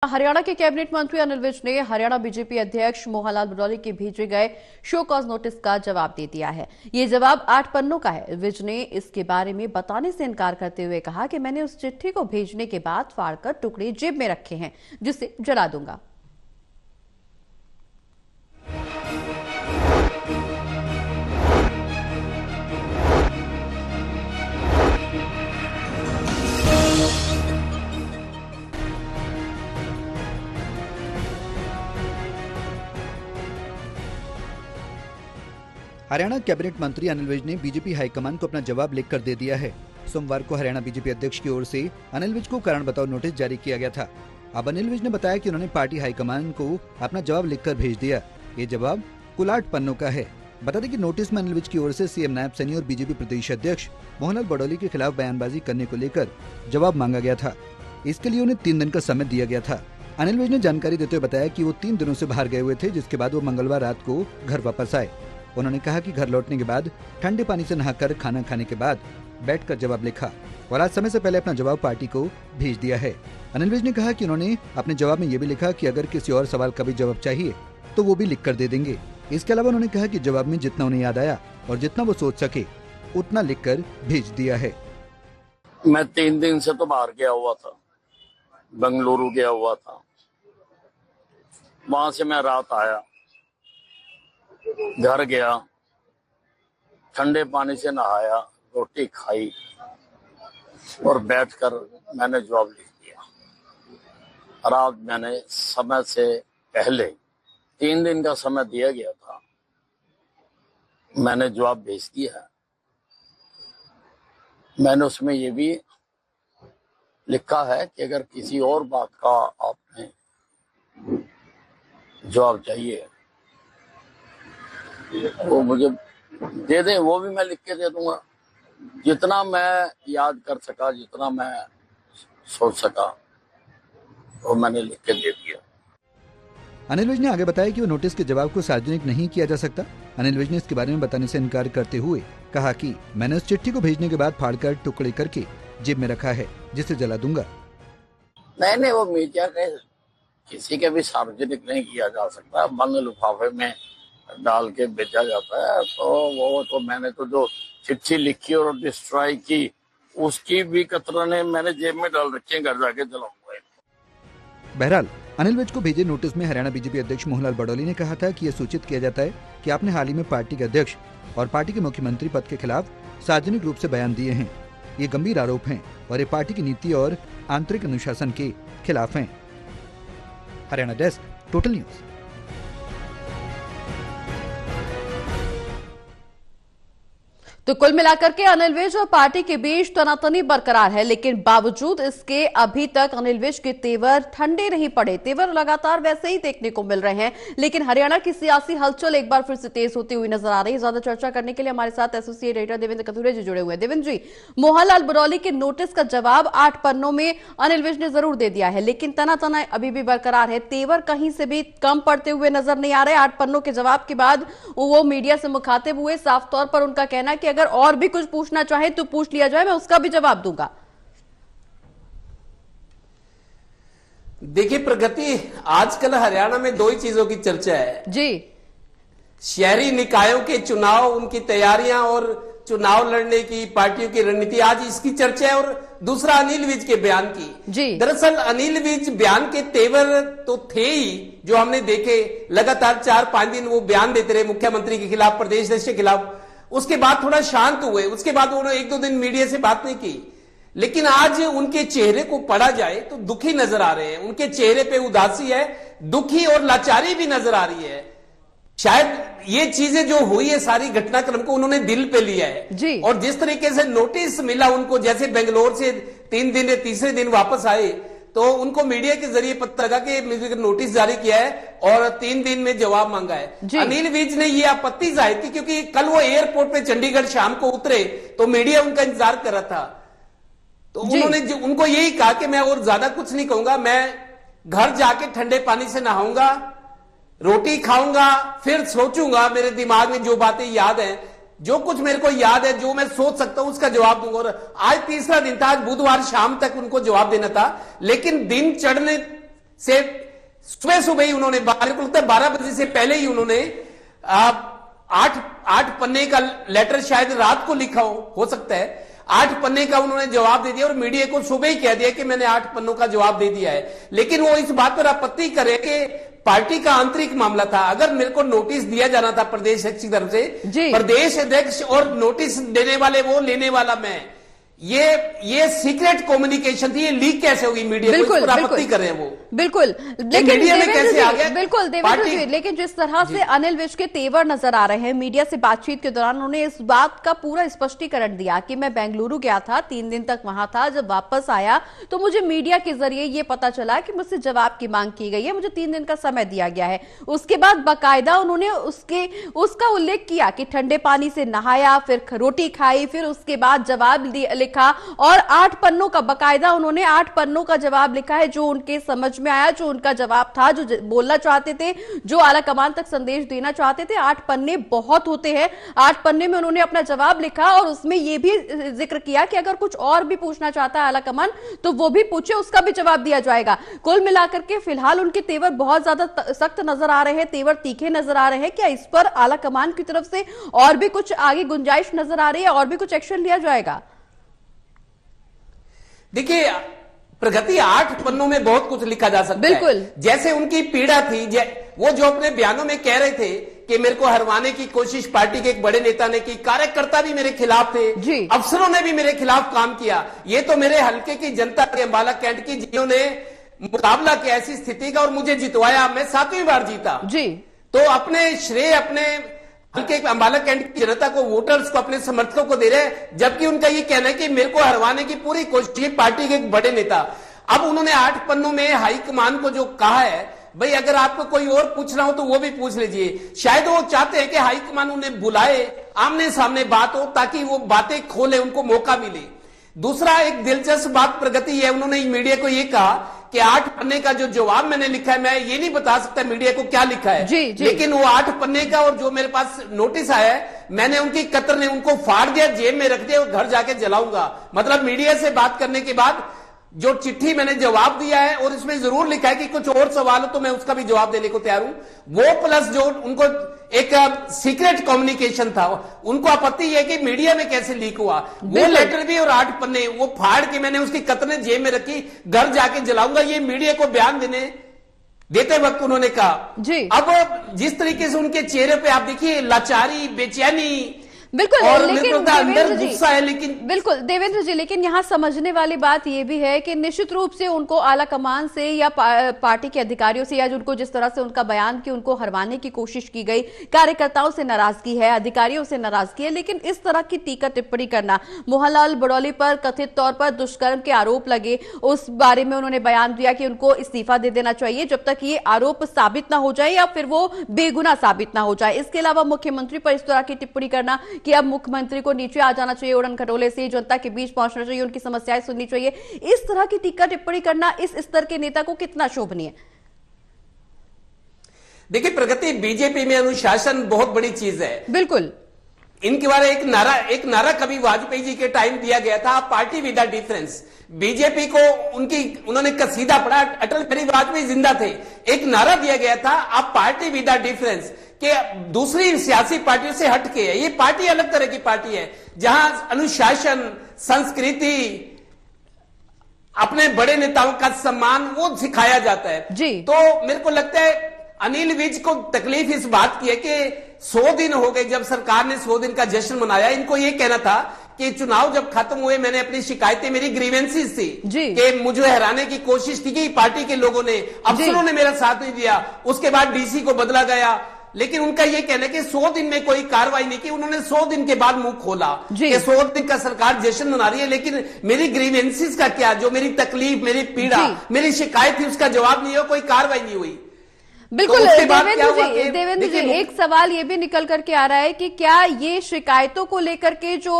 हरियाणा के कैबिनेट मंत्री अनिल विज ने हरियाणा बीजेपी अध्यक्ष मोहनलाल बडौली के भेजे गए शो कॉज नोटिस का जवाब दे दिया है। ये जवाब 8 पन्नों का है। विज ने इसके बारे में बताने से इनकार करते हुए कहा कि मैंने उस चिट्ठी को भेजने के बाद फाड़कर टुकड़े जेब में रखे हैं, जिसे जला दूंगा। हरियाणा कैबिनेट मंत्री अनिल विज ने बीजेपी हाईकमान को अपना जवाब लिखकर दे दिया है। सोमवार को हरियाणा बीजेपी अध्यक्ष की ओर से अनिल विज को कारण बताओ नोटिस जारी किया गया था। अब अनिल विज ने बताया कि उन्होंने पार्टी हाईकमान को अपना जवाब लिखकर भेज दिया। ये जवाब कुल 8 पन्नों का है। बता दें कि नोटिस में अनिल विज की ओर से सीएम नायब सैनी और बीजेपी प्रदेश अध्यक्ष मोहनलाल बडौली के खिलाफ बयानबाजी करने को लेकर जवाब मांगा गया था। इसके लिए उन्हें 3 दिन का समय दिया गया था। अनिल विज ने जानकारी देते हुए बताया कि वो 3 दिनों से बाहर गए हुए थे, जिसके बाद वो मंगलवार रात को घर वापस आए। उन्होंने कहा कि घर लौटने के बाद ठंडे पानी से नहाकर खाना खाने के बाद बैठकर जवाब लिखा और आज समय से पहले अपना जवाब पार्टी को भेज दिया है। अनिल विज ने कहा कि उन्होंने अपने जवाब में ये भी लिखा कि अगर किसी और सवाल का भी जवाब चाहिए तो वो भी लिख कर दे देंगे। इसके अलावा उन्होंने कहा कि जवाब में जितना उन्हें याद आया और जितना वो सोच सके उतना लिख कर भेज दिया है। मैं 3 दिन से तो बाहर गया हुआ था, बेंगलुरु गया हुआ था। वहां से मैं रात आया, घर गया, ठंडे पानी से नहाया, रोटी खाई और बैठकर मैंने जवाब लिख दिया। और आज मैंने समय से पहले 3 दिन का समय दिया गया था, मैंने जवाब भेज दिया है। मैंने उसमें ये भी लिखा है कि अगर किसी और बात का आपने जवाब चाहिए वो मुझे दे दे, वो भी मैं लिख के दे दूंगा। जितना मैं याद कर सका, जितना मैं सोच सका, वो मैंने लिख के दे दिया। अनिल विज ने आगे बताया कि वो नोटिस के जवाब को सार्वजनिक नहीं किया जा सकता। अनिल विज ने इसके बारे में बताने से इनकार करते हुए कहा कि मैंने उस चिट्ठी को भेजने के बाद फाड़कर टुकड़े करके जेब में रखा है, जिसे जला दूंगा। नहीं, वो मीडिया के किसी के भी सार्वजनिक नहीं किया जा सकता। बंद लिफाफे में डाल के बेचा जाता है। तो वो तो मैंने तो जो चिट्ठी लिखी और डिस्ट्रॉय की, उसकी भी कतरने मैंने जेब में डाल रखे हैं, घर जाके जलाऊंगा। बहरहाल अनिल विज को भेजे नोटिस में हरियाणा बीजेपी अध्यक्ष मोहनलाल बडौली ने कहा था कि यह सूचित किया जाता है कि आपने हाल ही में पार्टी के अध्यक्ष और पार्टी के मुख्यमंत्री पद के खिलाफ सार्वजनिक रूप से बयान दिए हैं। ये गंभीर आरोप हैं और ये पार्टी की नीति और आंतरिक अनुशासन के खिलाफ हैं। Haryana desk, total news. तो कुल मिलाकर के अनिल विज और पार्टी के बीच तनातनी बरकरार है, लेकिन बावजूद इसके अभी तक अनिल विज के तेवर ठंडे नहीं पड़े। तेवर लगातार वैसे ही देखने को मिल रहे हैं, लेकिन हरियाणा की सियासी हलचल एक बार फिर से तेज होती हुई नजर आ रही है। ज्यादा चर्चा करने के लिए हमारे साथ एसोसिएट एडिटर देवेंद्र कथुरे जी जुड़े हुए हैं। देवेंद्र जी, मोहनलाल बडौली के नोटिस का जवाब 8 पन्नों में अनिल विज ने जरूर दे दिया है, लेकिन तना अभी भी बरकरार है। तेवर कहीं से भी कम पड़ते हुए नजर नहीं आ रहे। 8 पन्नों के जवाब के बाद वो मीडिया से मुखातिब हुए। साफ तौर पर उनका कहना है कि अगर और भी कुछ पूछना चाहे तो पूछ लिया जाए, मैं उसका भी जवाब दूंगा। देखिए प्रगति, आजकल हरियाणा में 2 ही चीजों की चर्चा है जी। शहरी निकायों के चुनाव, उनकी तैयारियां और चुनाव लड़ने की पार्टियों की रणनीति, आज इसकी चर्चा है। और दूसरा अनिल विज के बयान की जी। दरअसल अनिल विज बयान के तेवर तो थे ही, जो हमने देखे लगातार 4-5 दिन वो बयान देते रहे मुख्यमंत्री के खिलाफ, प्रदेश अध्यक्ष के खिलाफ। उसके बाद थोड़ा शांत हुए, उसके बाद उन्होंने 1-2 दिन मीडिया से बात नहीं की। लेकिन आज उनके चेहरे को पढ़ा जाए तो दुखी नजर आ रहे हैं। उनके चेहरे पे उदासी है, दुखी और लाचारी भी नजर आ रही है। शायद ये चीजें जो हुई है, सारी घटनाक्रम को उन्होंने दिल पे लिया है जी। और जिस तरीके से नोटिस मिला उनको, जैसे बेंगलोर से 3 दिन या तीसरे दिन वापस आए, तो उनको मीडिया के जरिए पता लगा कि मुझे नोटिस जारी किया है और 3 दिन में जवाब मांगा है। अनिल विज ने ये आपत्ति जाहिर की, क्योंकि कल वो एयरपोर्ट पे चंडीगढ़ शाम को उतरे तो मीडिया उनका इंतजार कर रहा था। तो उन्होंने उनको यही कहा कि मैं और ज्यादा कुछ नहीं कहूंगा, मैं घर जाके ठंडे पानी से नहाऊंगा, रोटी खाऊंगा, फिर सोचूंगा, मेरे दिमाग में जो बातें याद है, जो कुछ मेरे को याद है, जो मैं सोच सकता हूं उसका जवाब दूंगा। और आज तीसरा दिन था, आज बुधवार शाम तक उनको जवाब देना था, लेकिन दिन चढ़ने से सुबह सुबह ही उन्होंने 12 बजे से पहले ही उन्होंने 8 पन्ने का लेटर शायद रात को लिखा हो सकता है, 8 पन्ने का उन्होंने जवाब दे दिया और मीडिया को सुबह ही कह दिया कि मैंने 8 पन्नों का जवाब दे दिया है। लेकिन वो इस बात पर आपत्ति करे कि पार्टी का आंतरिक मामला था। अगर मेरे को नोटिस दिया जाना था प्रदेश अध्यक्ष की तरफ से, प्रदेश अध्यक्ष और नोटिस देने वाले वो, लेने वाला मैं, ये सीक्रेट कम्युनिकेशन थी, ये लीक कैसे होगी मीडिया को? इस पर आपत्ति कर रहे हैं वो। बिल्कुल, लेकिन मीडिया में कैसे आ गया? बिल्कुल देवेंद्र जी, लेकिन जिस तरह से अनिल विज के तेवर नजर आ रहे हैं मीडिया से बातचीत के दौरान, उन्होंने इस बात का पूरा स्पष्टीकरण दिया कि मैं बेंगलुरु गया था, 3 दिन तक वहां था, जब वापस आया तो मुझे मीडिया के जरिए ये पता चला कि मुझसे जवाब की मांग की गई है, मुझे 3 दिन का समय दिया गया है। उसके बाद बाकायदा उन्होंने उसका उल्लेख किया कि ठंडे पानी से नहाया, फिर रोटी खाई, फिर उसके बाद जवाब लिखा और 8 पन्नों का, बाकायदा उन्होंने 8 पन्नों का जवाब लिखा है, जो उनके समझ में आया, जो उनका जवाब था, जो बोलना चाहते थे, जो आला कमान तक संदेश देना चाहते थे। 8 पन्ने बहुत होते हैं, 8 पन्ने में उन्होंने अपना जवाब लिखा और उसमें यह भी जिक्र किया कि अगर कुछ और भी पूछना चाहता है आला कमान तो वो भी पूछे, उसका भी जवाब दिया जाएगा। कुल मिलाकर के फिलहाल उनके तेवर बहुत ज्यादा सख्त नजर आ रहे हैं, तेवर तीखे नजर आ रहे हैं। क्या इस पर आला कमान की तरफ से और भी कुछ आगे गुंजाइश नजर आ रही है, और भी कुछ एक्शन लिया जाएगा? देखिए प्रगति, 8 पन्नों में बहुत कुछ लिखा जा सकता है। बिल्कुल, जैसे उनकी पीड़ा थी, वो जो अपने बयानों में कह रहे थे कि मेरे को हरवाने की कोशिश पार्टी के एक बड़े नेता ने की, कार्यकर्ता भी मेरे खिलाफ थे, अफसरों ने भी मेरे खिलाफ काम किया, ये तो मेरे हल्के की जनता थी अंबाला कैंट की, जिन्होंने मुकाबला किया ऐसी स्थिति का और मुझे जितवाया, मैं 7वीं बार जीता जी। तो अपने श्रेय अपने हल्के अंबाला कैंट की जनता को, वोटर्स को, अपने समर्थकों को दे रहे हैं, जबकि उनका ये कहना है कि मेरे को हरवाने की पूरी कोशिश पार्टी के एक बड़े नेता। अब उन्होंने 8 पन्नों में हाईकमान को जो कहा है, भाई अगर आपको कोई और पूछना हो तो वो भी पूछ लीजिए। शायद वो चाहते हैं कि हाईकमान उन्हें बुलाए, आमने सामने बात हो, ताकि वो बातें खोले, उनको मौका मिले। दूसरा एक दिलचस्प बात प्रगति है, उन्होंने मीडिया को ये कहा कि 8 पन्ने का जो जवाब मैंने लिखा है, मैं ये नहीं बता सकता मीडिया को क्या लिखा है, लेकिन वो 8 पन्ने का और जो मेरे पास नोटिस आया है, मैंने उनकी कतर ने उनको फाड़ दिया, जेब में रख दिया और घर जाके जलाऊंगा। मतलब मीडिया से बात करने के बाद जो चिट्ठी मैंने जवाब दिया है, और इसमें जरूर लिखा है कि कुछ और सवाल हो तो मैं उसका भी जवाब देने को तैयार हूं, वो प्लस जो उनको एक सीक्रेट कम्युनिकेशन था, उनको आपत्ति है कि मीडिया में कैसे लीक हुआ, वो लेटर भी और 8 पन्ने वो फाड़ के मैंने उसकी कतरे जेब में रखी, घर जाके जलाऊंगा, ये मीडिया को बयान देते वक्त उन्होंने कहा जी। अब जिस तरीके से उनके चेहरे पे आप देखिए लाचारी, बेचैनी, बिल्कुल, लेकिन अंदर गुस्सा है, लेकिन बिल्कुल देवेंद्र जी, लेकिन यहाँ समझने वाली बात यह भी है कि निश्चित रूप से उनको आला कमान से या पार्टी के अधिकारियों से, या उनको जिस तरह से उनका बयान कि उनको हरवाने की कोशिश की गई, कार्यकर्ताओं से नाराजगी है, अधिकारियों से नाराजगी है, लेकिन इस तरह की टीका टिप्पणी करना, मोहनलाल बड़ौली पर कथित तौर पर दुष्कर्म के आरोप लगे, उस बारे में उन्होंने बयान दिया कि उनको इस्तीफा दे देना चाहिए जब तक ये आरोप साबित ना हो जाए या फिर वो बेगुनाह साबित ना हो जाए। इसके अलावा मुख्यमंत्री पर इस तरह की टिप्पणी करना कि अब मुख्यमंत्री को नीचे आ जाना चाहिए, उड़न खटोले से जनता के बीच पहुंचना चाहिए, उनकी समस्याएं सुननी चाहिए, इस तरह की टीका टिप्पणी करना इस स्तर के नेता को कितना शोभनीय? देखिए प्रगति, बीजेपी में अनुशासन बहुत बड़ी चीज है। बिल्कुल, इनके बारे एक नारा कभी वाजपेयी जी के टाइम दिया गया था, पार्टी विद डिफरेंस। बीजेपी को उन्होंने कसीदा पढ़ा, अटल बिहारी वाजपेयी जिंदा थे, एक नारा दिया गया था, आप पार्टी विद डिफरेंस, कि दूसरी सियासी पार्टियों से हटके है, ये पार्टी अलग तरह की पार्टी है, जहां अनुशासन, संस्कृति, अपने बड़े नेताओं का सम्मान वो सिखाया जाता है जी। तो मेरे को लगता है अनिल विज को तकलीफ इस बात की है कि 100 दिन हो गए जब सरकार ने 100 दिन का जश्न मनाया। इनको ये कहना था कि चुनाव जब खत्म हुए, मैंने अपनी शिकायतें, मेरी ग्रीवेंसीज थी कि मुझे हराने की कोशिश की गई पार्टी के लोगों ने, अफसरों ने मेरा साथ नहीं दिया, उसके बाद डीसी को बदला गया, लेकिन उनका यह कहना है कि 100 दिन में कोई कार्रवाई नहीं की। उन्होंने 100 दिन के बाद मुंह खोला कि 100 दिन का सरकार जश्न मना रही है, लेकिन मेरी ग्रीवेंसीज का क्या, जो मेरी तकलीफ, मेरी पीड़ा, मेरी शिकायत थी, उसका जवाब नहीं हुआ, कोई कार्रवाई नहीं हुई। बिल्कुल। तो उसके बाद क्या हुआ कि देवेंद्र जी, एक सवाल ये भी निकल करके आ रहा है कि क्या ये शिकायतों को लेकर के जो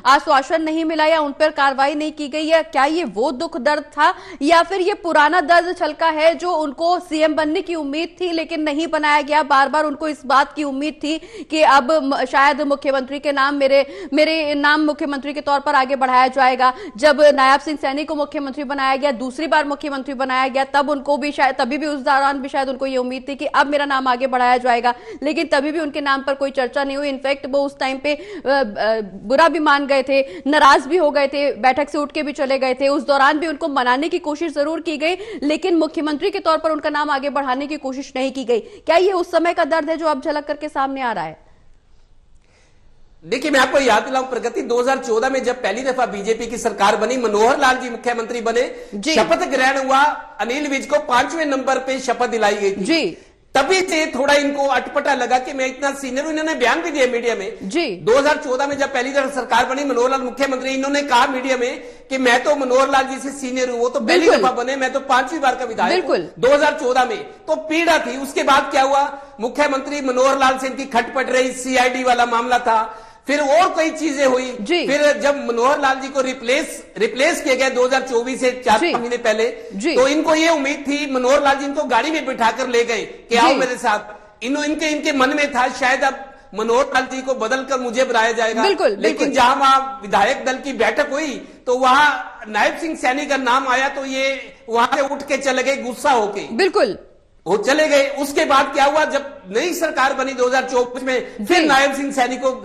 आश्वासन नहीं मिला या उन पर कार्रवाई नहीं की गई है, क्या ये वो दुख दर्द था या फिर ये पुराना दर्द छलका है जो उनको सीएम बनने की उम्मीद थी लेकिन नहीं बनाया गया? बार बार उनको इस बात की उम्मीद थी कि अब शायद मुख्यमंत्री के नाम मेरे नाम मुख्यमंत्री के तौर पर आगे बढ़ाया जाएगा। जब नायब सिंह सैनी को मुख्यमंत्री बनाया गया, दूसरी बार मुख्यमंत्री बनाया गया, तब उनको भी शायद, तभी भी उस दौरान भी शायद उनको ये उम्मीद थी कि अब मेरा नाम आगे बढ़ाया जाएगा, लेकिन तभी भी उनके नाम पर कोई चर्चा नहीं हुई। इनफैक्ट वो उस टाइम पे बुरा भी मान गए थे, नाराज भी हो गए थे, बैठक से उठ के भी चले गए थे। उस दौरान भी उनको मनाने की कोशिश जरूर की गई, लेकिन मुख्यमंत्री के तौर पर उनका नाम आगे बढ़ाने की कोशिश नहीं की गई। क्या ये उस समय का दर्द है जो अब झलक करके सामने आ रहा है? देखिए, मैं आपको याद दिलाऊं, प्रगति 2014 में जब पहली दफा बीजेपी की सरकार बनी, मनोहर लाल जी मुख्यमंत्री बने, शपथ ग्रहण हुआ, अनिल विज को 5वें नंबर पे शपथ दिलाई गई थी जी। तभी से थोड़ा इनको अटपटा लगा कि मैं इतना सीनियर हूं। इन्होंने बयान भी दिया मीडिया में जी। 2014 में जब पहली दफा सरकार बनी, मनोहर लाल मुख्यमंत्री, इन्होंने कहा मीडिया में कि मैं तो मनोहर लाल जी से सीनियर हूं, वो तो पहली दफा बने, मैं तो 5वीं बार का विधायक हूं। 2014 में तो पीड़ा थी। उसके बाद क्या हुआ, मुख्यमंत्री मनोहर लाल से इनकी खटपट रही, सीआईडी वाला मामला था, फिर और कई चीजें हुई। फिर जब मनोहर लाल जी को रिप्लेस किया गया 2024 से 4 महीने पहले, तो इनको ये उम्मीद थी, मनोहर लाल जी इनको गाड़ी में बिठाकर ले गए कि आओ मेरे साथ। इनके मन में था शायद अब मनोहर लाल जी को बदलकर मुझे बनाया जाएगा। लेकिन जहां वहां विधायक दल की बैठक हुई तो वहां नायब सिंह सैनी का नाम आया, तो ये वहां से उठ के चले गए गुस्सा होके, बिल्कुल वो चले गए। उसके बाद क्या हुआ, जब नई सरकार बनी 2024 में, फिर नायब सिंह सैनी को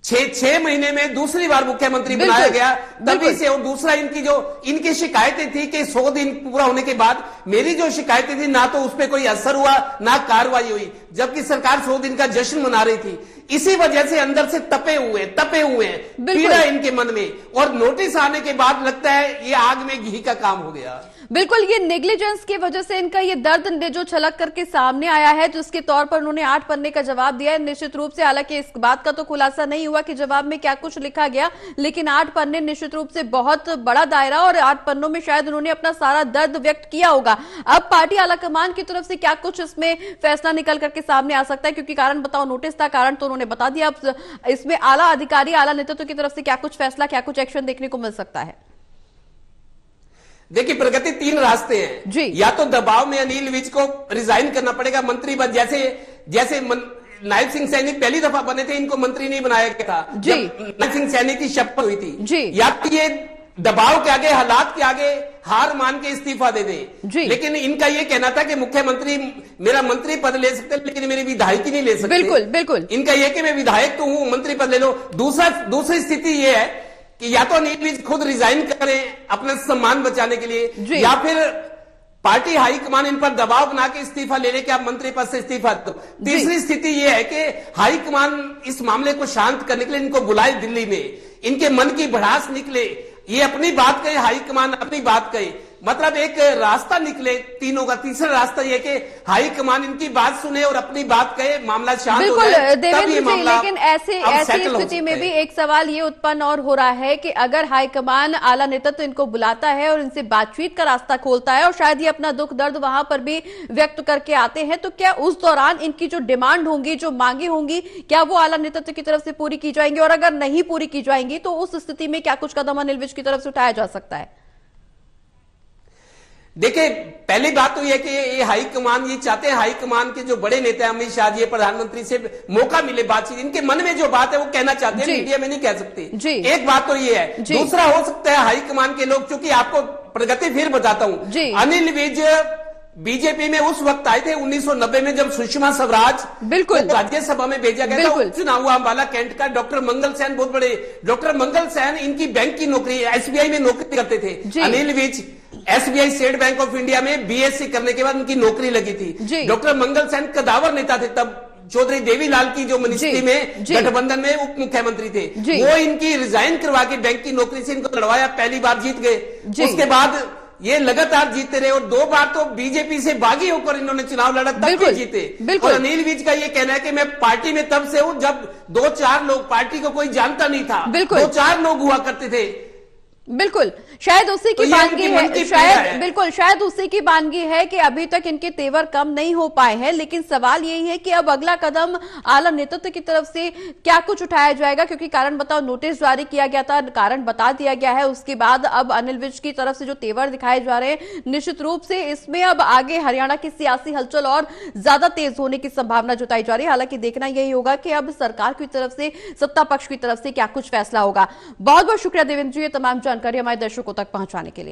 6 महीने में दूसरी बार मुख्यमंत्री बनाया गया। तभी से, और दूसरा इनकी शिकायतें थी कि 100 दिन पूरा होने के बाद मेरी जो शिकायतें थी, ना तो उस पर कोई असर हुआ ना कार्रवाई हुई, जबकि सरकार 100 दिन का जश्न मना रही थी। इसी वजह से अंदर से तपे हुए हैं, पीड़ा इनके मन में, और नोटिस आने के बाद लगता है ये आग में घी का काम हो गया। बिल्कुल, ये नेग्लिजेंस की वजह से इनका ये दर्द जो छलक करके सामने आया है, जिसके तौर पर उन्होंने 8 पन्ने का जवाब दिया है। निश्चित रूप से, हालांकि इस बात का तो खुलासा नहीं हुआ कि जवाब में क्या कुछ लिखा गया, लेकिन 8 पन्ने निश्चित रूप से बहुत बड़ा दायरा, और 8 पन्नों में शायद उन्होंने अपना सारा दर्द व्यक्त किया होगा। अब पार्टी आलाकमान की तरफ से क्या कुछ इसमें फैसला निकल करके सामने आ सकता है, क्योंकि कारण बताओ नोटिस था, कारण तो उन्होंने बता दिया। अब इसमें आला अधिकारी, आला नेतृत्व की तरफ से क्या कुछ फैसला, क्या कुछ एक्शन देखने को मिल सकता है? देखिए प्रगति, 3 रास्ते हैं जी। या तो दबाव में अनिल विज को रिजाइन करना पड़ेगा मंत्री पद, जैसे नायब सिंह सैनी पहली दफा बने थे, इनको मंत्री नहीं बनाया गया था जी। नायब सिंह सैनी की शपथ हुई थी जी। या तो ये दबाव के आगे, हालात के आगे हार मान के इस्तीफा दे दें। लेकिन इनका ये कहना था कि मुख्यमंत्री मेरा मंत्री पद ले सकते, लेकिन मेरी विधायकी नहीं ले सकते। बिल्कुल इनका यह कि मैं विधायक तो हूं, मंत्री पद ले लो। दूसरी स्थिति यह है कि या तो अनिल विज खुद रिजाइन करें अपना सम्मान बचाने के लिए, या फिर पार्टी हाईकमान इन पर दबाव बना के इस्तीफा ले ले कि आप मंत्री पद से इस्तीफा दो। तीसरी स्थिति यह है कि हाईकमान इस मामले को शांत करने के लिए इनको बुलाए दिल्ली में, इनके मन की भड़ास निकले, ये अपनी बात कहे, हाईकमान अपनी बात कहे, मतलब एक रास्ता निकले तीनों का। तीसरा रास्ता यह कि हाईकमान इनकी बात सुने और अपनी बात कहे, मामला शांत हो जाए, तब ये मामला। लेकिन ऐसी स्थिति में भी एक सवाल ये उत्पन्न और हो रहा है कि अगर हाईकमान, आला नेतृत्व इनको बुलाता है और इनसे बातचीत का रास्ता खोलता है, और शायद ये अपना दुख दर्द वहां पर भी व्यक्त करके आते हैं, तो क्या उस दौरान इनकी जो डिमांड होंगी, जो मांगे होंगी, क्या वो आला नेतृत्व की तरफ से पूरी की जाएंगी? और अगर नहीं पूरी की जाएंगी तो उस स्थिति में क्या कुछ कदम अनिल विज की तरफ से उठाया जा सकता है? देखिए, पहली बात तो यह कि ये हाईकमान ये चाहते हैं, हाईकमान के जो बड़े नेता हैं अमित शाह जी, प्रधानमंत्री से मौका मिले बातचीत, इनके मन में जो बात है वो कहना चाहते हैं, मीडिया में नहीं कह सकते। एक बात तो ये है। दूसरा हो सकता है हाईकमान के लोग, क्योंकि आपको प्रगति फिर बताता हूं, अनिल विज बीजेपी में उस वक्त आए थे 1990 में, जब सुषमा स्वराज बिल्कुल राज्यसभा में भेजा गया था, चुनाव हुआ अम्बाला कैंट का। डॉक्टर मंगल सैन बहुत बड़े, डॉक्टर मंगल सैन इनकी बैंक की नौकरी, एसबीआई में नौकरी करते थे। Anil Vij SBI, State Bank of India में बीएससी करने के बाद उनकी नौकरी लगी थी। डॉक्टर मंगल सैन कदावर नेता थे, तब चौधरी देवीलाल की जो मिनिस्ट्री में गठबंधन में उप मुख्यमंत्री थे, वो इनकी रिजाइन करवा के बैंक की नौकरी से इनको लड़वाया, पहली बार जीत गए। उसके बाद ये लगातार जीतते रहे, और 2 बार तो बीजेपी से बागी होकर इन्होंने चुनाव लड़ा, तब भी जीते। और अनिल विज का ये कहना है कि मैं पार्टी में तब से हूं जब 2-4 लोग, पार्टी को कोई जानता नहीं था, 2-4 लोग हुआ करते थे, बिल्कुल, शायद उसी की तो ये बानगी उनकी मन है, की शायद पीड़ा है। बिल्कुल शायद उसी की बानगी है कि अभी तक इनके तेवर कम नहीं हो पाए हैं, लेकिन सवाल यही है कि अब अगला कदम आला नेतृत्व की तरफ से क्या कुछ उठाया जाएगा, क्योंकि कारण बताओ नोटिस जारी किया गया था, कारण बता दिया गया है, उसके बाद अब अनिल विज की तरफ से जो तेवर दिखाए जा रहे हैं, निश्चित रूप से इसमें अब आगे हरियाणा की सियासी हलचल और ज्यादा तेज होने की संभावना जताई जा रही है। हालांकि देखना यही होगा कि अब सरकार की तरफ से, सत्ता पक्ष की तरफ से क्या कुछ फैसला होगा। बहुत बहुत शुक्रिया देवेंद्र जी, ये तमाम जानकारी हमारे दर्शकों तक पहुंचाने के लिए।